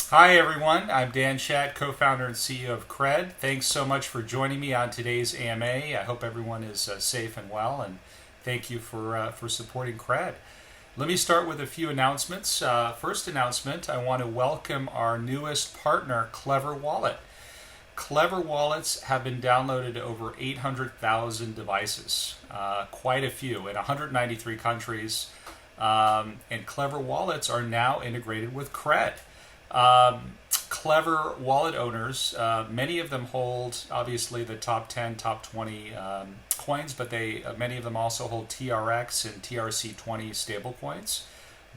Hi, everyone. I'm Dan Schatt, co founder and CEO of Cred. Thanks so much for joining me on today's AMA. I hope everyone is safe and well, and thank you for supporting Cred. Let me start with a few announcements. First announcement, I want to welcome our newest partner, Clever Wallet. Clever Wallets have been downloaded to over 800,000 devices, quite a few, in 193 countries. And Clever Wallets are now integrated with Cred. Clever wallet owners, many of them hold obviously the top 10, top 20 coins, but many of them also hold TRX and TRC20 stable coins.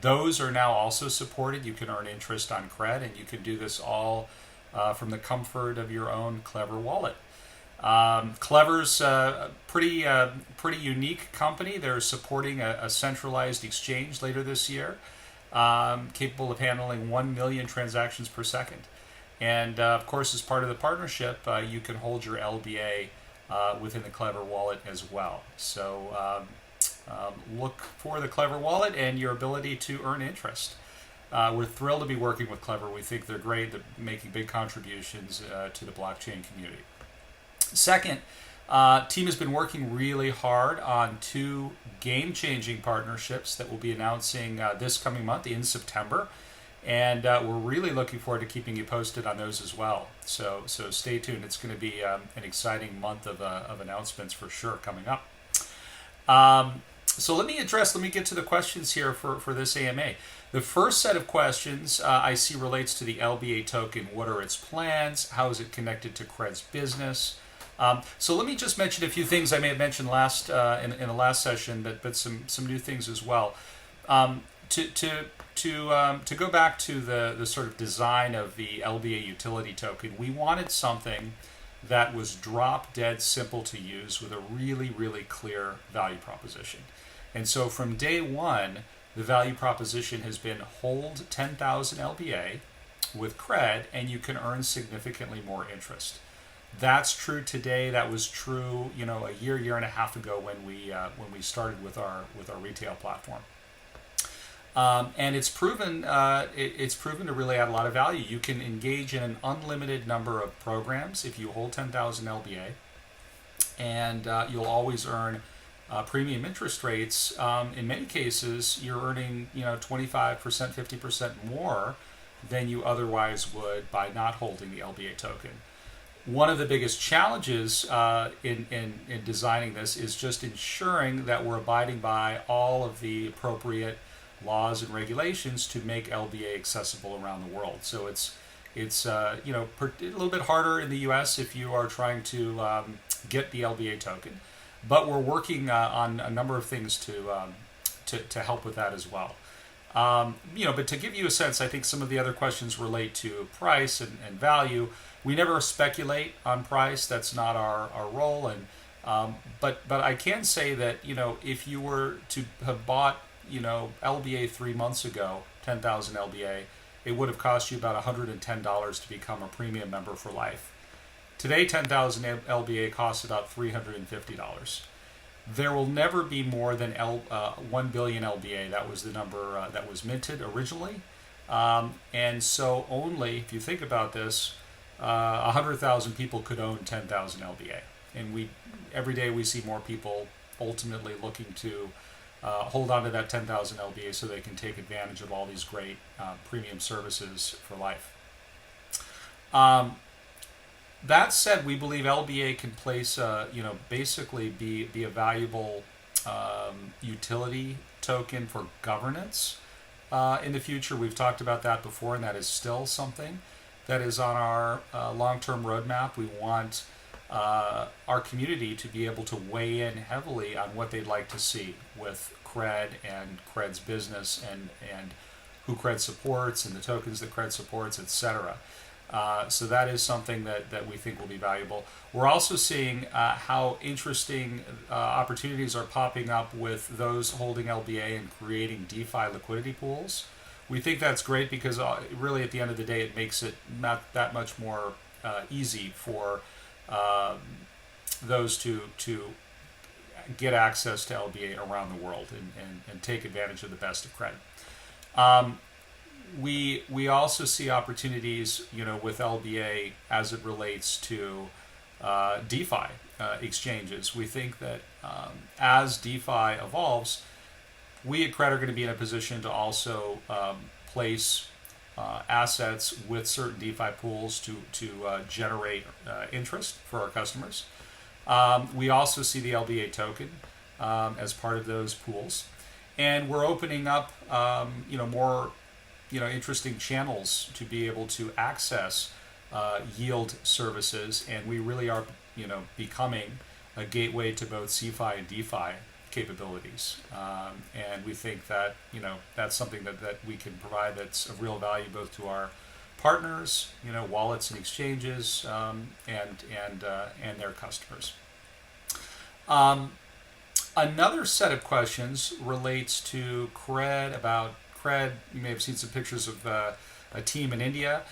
Those are now also supported. You can earn interest on Cred, and you can do this all from the comfort of your own Clever wallet. Clever's pretty unique company. They're supporting a centralized exchange later this year, capable of handling 1 million transactions per second. And of course, as part of the partnership, you can hold your LBA within the Clever wallet as well. So look for the Clever wallet and your ability to earn interest. We're thrilled to be working with Clever. We think they're great. They're making big contributions to the blockchain community. Second, team has been working really hard on two game-changing partnerships that we'll be announcing this coming month in September, and we're really looking forward to keeping you posted on those as well. So stay tuned. It's going to be an exciting month of announcements for sure coming up. So let me get to the questions here for this AMA. The first set of questions I see relates to the LBA token. What are its plans? How is it connected to Cred's business? So let me just mention a few things I may have mentioned in the last session, but some new things as well. To go back to the sort of design of the LBA utility token, we wanted something that was drop dead simple to use with a really clear value proposition. And so from day one, the value proposition has been hold 10,000 LBA with Cred, and you can earn significantly more interest. That's true today. That was true, a year and a half ago when we started with our retail platform. And it's proven to really add a lot of value. You can engage in an unlimited number of programs if you hold 10,000 LBA, and you'll always earn premium interest rates. In many cases, you're earning 25%, 50% more than you otherwise would by not holding the LBA token. One of the biggest challenges in designing this is just ensuring that we're abiding by all of the appropriate laws and regulations to make LBA accessible around the world. So it's a little bit harder in the U.S. if you are trying to get the LBA token, but we're working on a number of things to help with that as well. But to give you a sense, I think some of the other questions relate to price and value. We never speculate on price. That's not our role. And but I can say that if you were to have bought LBA 3 months ago, 10,000 LBA, it would have cost you about $110 to become a premium member for life. Today, 10,000 LBA costs about $350. There will never be more than 1 billion LBA. That was the number that was minted originally. And so only, if you think about this, 100,000 people could own 10,000 LBA. And every day we see more people ultimately looking to hold on to that 10,000 LBA so they can take advantage of all these great premium services for life. That said, we believe LBA can basically be a valuable utility token for governance in the future. We've talked about that before, and that is still something that is on our long-term roadmap. We want our community to be able to weigh in heavily on what they'd like to see with Cred and Cred's business and who Cred supports and the tokens that Cred supports, etc. So that is something that we think will be valuable. We're also seeing how interesting opportunities are popping up with those holding LBA and creating DeFi liquidity pools. We think that's great because really at the end of the day it makes it not that much more easy for those to get access to LBA around the world and take advantage of the best of Cred. we also see opportunities, with LBA as it relates to DeFi exchanges. We think that as DeFi evolves, we at Cred are going to be in a position to also place assets with certain DeFi pools to generate interest for our customers. We also see the LBA token as part of those pools, and we're opening up more interesting channels to be able to access yield services, and we really are becoming a gateway to both CeFi and DeFi capabilities, and we think that that's something that we can provide that's of real value both to our partners, wallets and exchanges, and their customers. Another set of questions relates to Cred. About Cred, you may have seen some pictures of a team in India.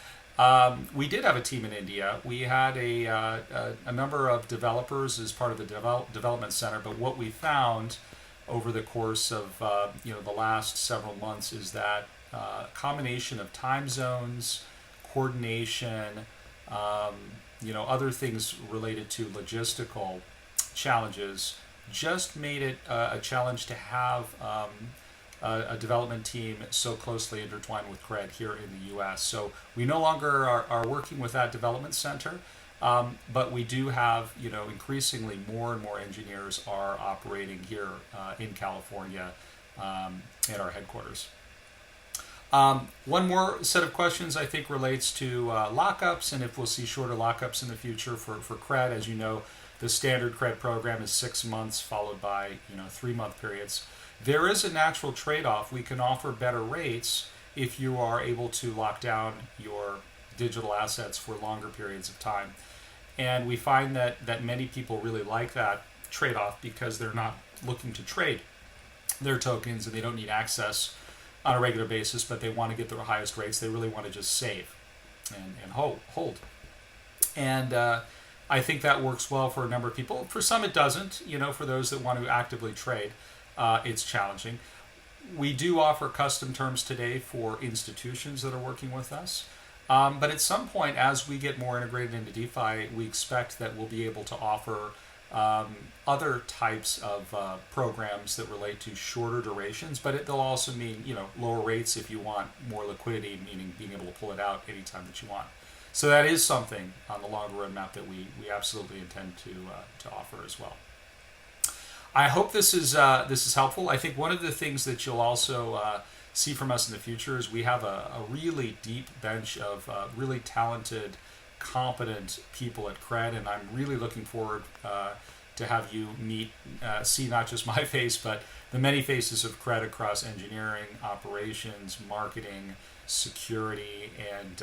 We did have a team in India. We had a number of developers as part of the development center, but what we found over the course of the last several months is that combination of time zones, coordination, other things related to logistical challenges just made it a challenge to have a development team so closely intertwined with Cred here in the U.S. So we no longer are working with that development center, but we do have, increasingly more and more engineers are operating here in California at our headquarters. One more set of questions I think relates to lockups, and if we'll see shorter lockups in the future for Cred. As you know, the standard Cred program is 6 months followed by 3-month periods. There is a natural trade-off. We can offer better rates if you are able to lock down your digital assets for longer periods of time. And we find that many people really like that trade-off because they're not looking to trade their tokens and they don't need access on a regular basis, but they want to get the highest rates. They really want to just save and hold. And I think that works well for a number of people. For some it doesn't. For those that want to actively trade, it's challenging. We do offer custom terms today for institutions that are working with us. But at some point, as we get more integrated into DeFi, we expect that we'll be able to offer other types of programs that relate to shorter durations, but they'll also mean lower rates if you want more liquidity, meaning being able to pull it out anytime that you want. So that is something on the longer roadmap that we absolutely intend to offer as well. I hope this is helpful. I think one of the things that you'll also see from us in the future is we have a really deep bench of really talented, competent people at Cred, and I'm really looking forward to have you see not just my face, but the many faces of Cred across engineering, operations, marketing, security, and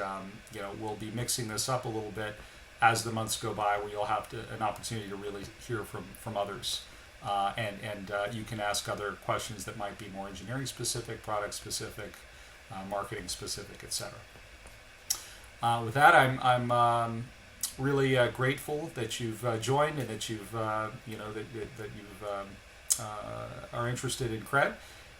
we'll be mixing this up a little bit as the months go by, where you'll have an opportunity to really hear from others. And you can ask other questions that might be more engineering specific, product specific, marketing specific, etc. With that, I'm really grateful that you've joined and that you've that you've are interested in Cred,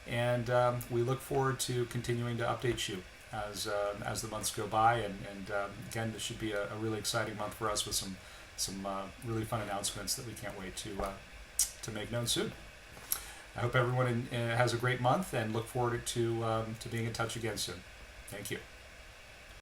and we look forward to continuing to update you as the months go by. And again, this should be a really exciting month for us with some really fun announcements that we can't wait to make known soon. I hope everyone has a great month and look forward to being in touch again soon. Thank you.